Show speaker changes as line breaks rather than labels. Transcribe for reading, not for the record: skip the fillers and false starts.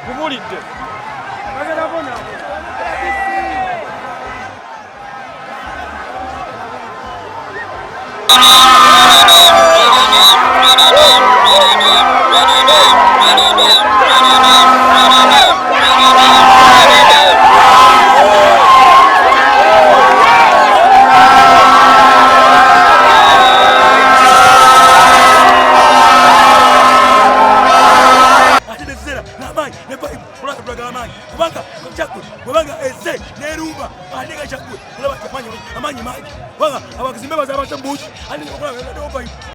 Kumulidde. Kubanga chakwe kubanga ese nerumba andika chakwe kulaba amanyi maji wanga abakizimbe bazaba tambuji ani ngoba ndo